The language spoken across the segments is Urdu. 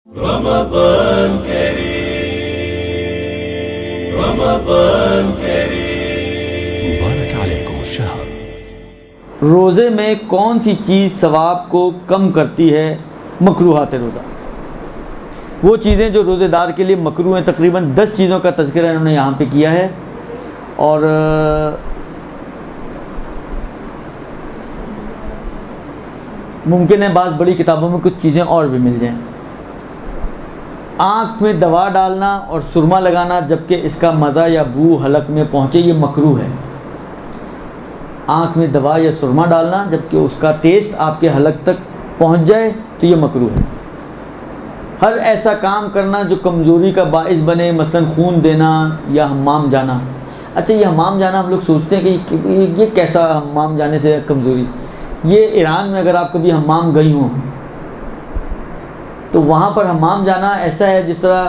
رمضان كريم رمضان كريم مبارك عليكم الشهر۔ روزے میں کون سی چیز ثواب کو کم کرتی ہے؟ مکروہات روزہ، وہ چیزیں جو روزے دار کے لیے مکروہ ہیں۔ تقریباً 10 چیزوں کا تذکرہ انہوں نے یہاں پہ کیا ہے، اور ممکن ہے بعض بڑی کتابوں میں کچھ چیزیں اور بھی مل جائیں۔ آنکھ میں دوا ڈالنا اور سرما لگانا جبکہ اس کا مزہ یا بو حلق میں پہنچے، یہ مکروہ ہے۔ آنکھ میں دوا یا سرما ڈالنا جبکہ اس کا ٹیسٹ آپ کے حلق تک پہنچ جائے تو یہ مکروہ ہے۔ ہر ایسا کام کرنا جو کمزوری کا باعث بنے، مثلا خون دینا یا حمام جانا۔ اچھا، یہ حمام جانا ہم لوگ سوچتے ہیں کہ یہ کیسا حمام جانے سے کمزوری؟ یہ ایران میں اگر آپ کبھی حمام گئی ہوں تو وہاں پر حمام جانا ایسا ہے جس طرح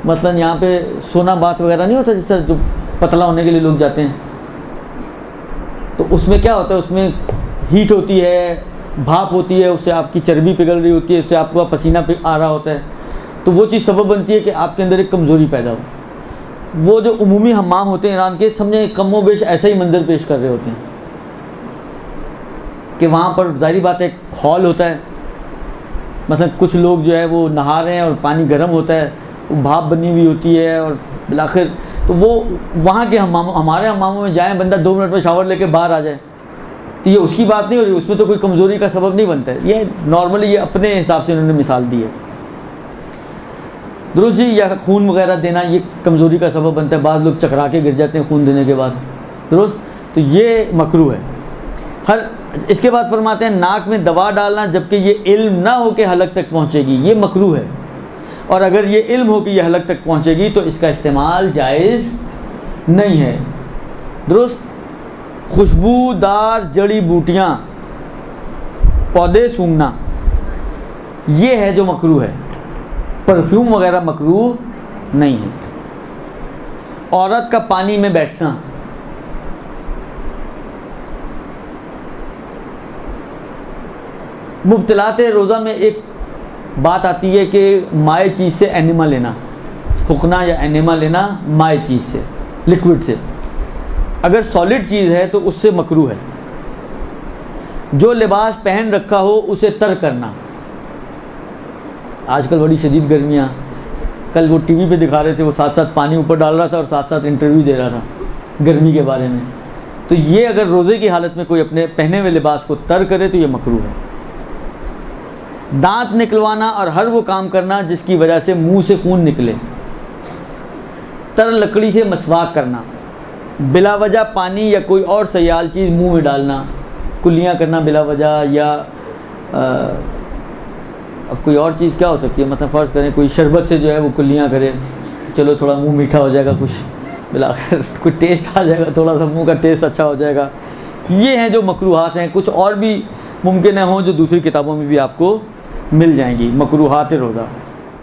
مثلا یہاں پہ سونا بات وغیرہ نہیں ہوتا، جس طرح جو پتلا ہونے کے لیے لوگ جاتے ہیں، تو اس میں کیا ہوتا ہے، اس میں ہیٹ ہوتی ہے، بھاپ ہوتی ہے، اس سے آپ کی چربی پگھل رہی ہوتی ہے، اس سے آپ کا پسینہ آ رہا ہوتا ہے، تو وہ چیز سبب بنتی ہے کہ آپ کے اندر ایک کمزوری پیدا ہو۔ وہ جو عمومی حمام ہوتے ہیں ایران کے، سمجھیں کم و بیش ایسا ہی منظر پیش کر رہے ہوتے ہیں کہ وہاں پر ظاہری بات ہے ہال ہوتا ہے، مثلا کچھ لوگ جو ہے وہ نہا رہے ہیں اور پانی گرم ہوتا ہے، وہ بھاپ بنی ہوئی ہوتی ہے، اور بالآخر تو وہ وہاں کے ہمارے حماموں میں جائیں، بندہ 2 منٹ میں شاور لے کے باہر آ جائے تو یہ اس کی بات نہیں ہو رہی، اس میں تو کوئی کمزوری کا سبب نہیں بنتا ہے۔ یہ نارملی یہ اپنے حساب سے انہوں نے مثال دی ہے، درست جی۔ یا خون وغیرہ دینا یہ کمزوری کا سبب بنتا ہے، بعض لوگ چکرا کے گر جاتے ہیں خون دینے کے بعد، درست، تو یہ مکروہ ہے۔ اس کے بعد فرماتے ہیں ناک میں دوا ڈالنا جبکہ یہ علم نہ ہو کہ حلق تک پہنچے گی، یہ مکروہ ہے، اور اگر یہ علم ہو کہ یہ حلق تک پہنچے گی تو اس کا استعمال جائز نہیں ہے، درست۔ خوشبودار جڑی بوٹیاں، پودے سونگھنا، یہ ہے جو مکروہ ہے، پرفیوم وغیرہ مکروہ نہیں ہے۔ عورت کا پانی میں بیٹھنا، مبتلات روزہ میں ایک بات آتی ہے کہ مائع چیز سے اینیما لینا، حقنہ یا اینیما لینا مائع چیز سے، لکوڈ سے۔ اگر سالڈ چیز ہے تو اس سے مکروہ ہے۔ جو لباس پہن رکھا ہو اسے تر کرنا، آج کل بڑی شدید گرمیاں، کل وہ ٹی وی پہ دکھا رہے تھے، وہ ساتھ ساتھ پانی اوپر ڈال رہا تھا اور ساتھ ساتھ انٹرویو دے رہا تھا گرمی کے بارے میں، تو یہ اگر روزے کی حالت میں کوئی اپنے پہنے ہوئے لباس کو تر کرے تو یہ مکروہ ہے۔ دانت نکلوانا اور ہر وہ کام کرنا جس کی وجہ سے منہ سے خون نکلے، تر لکڑی سے مسواک کرنا، بلا وجہ پانی یا کوئی اور سیال چیز منہ میں ڈالنا، کلیاں کرنا بلا وجہ، یا اب کوئی اور چیز کیا ہو سکتی ہے، مثلا فرض کریں کوئی شربت سے جو ہے وہ کلیاں کرے، چلو تھوڑا منہ میٹھا ہو جائے گا، کچھ بالآخر کوئی ٹیسٹ آ جائے گا، تھوڑا سا منہ کا ٹیسٹ اچھا ہو جائے گا۔ یہ ہیں جو مکروہات ہیں، کچھ اور بھی ممکن ہے ہوں جو دوسری کتابوں میں بھی آپ کو مل جائیں گی، مکروہات روزہ۔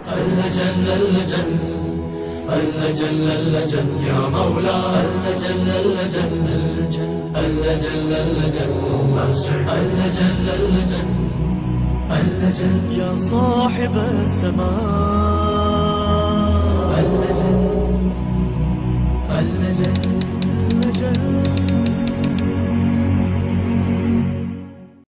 اللہ جل اللہ جل اللہ جل اللہ جل یا مولا اللہ جل اللہ جل اللہ جل اللہ جل اللہ جل اللہ جل اللہ جل یا صاحب السماء اللہ جل اللہ جل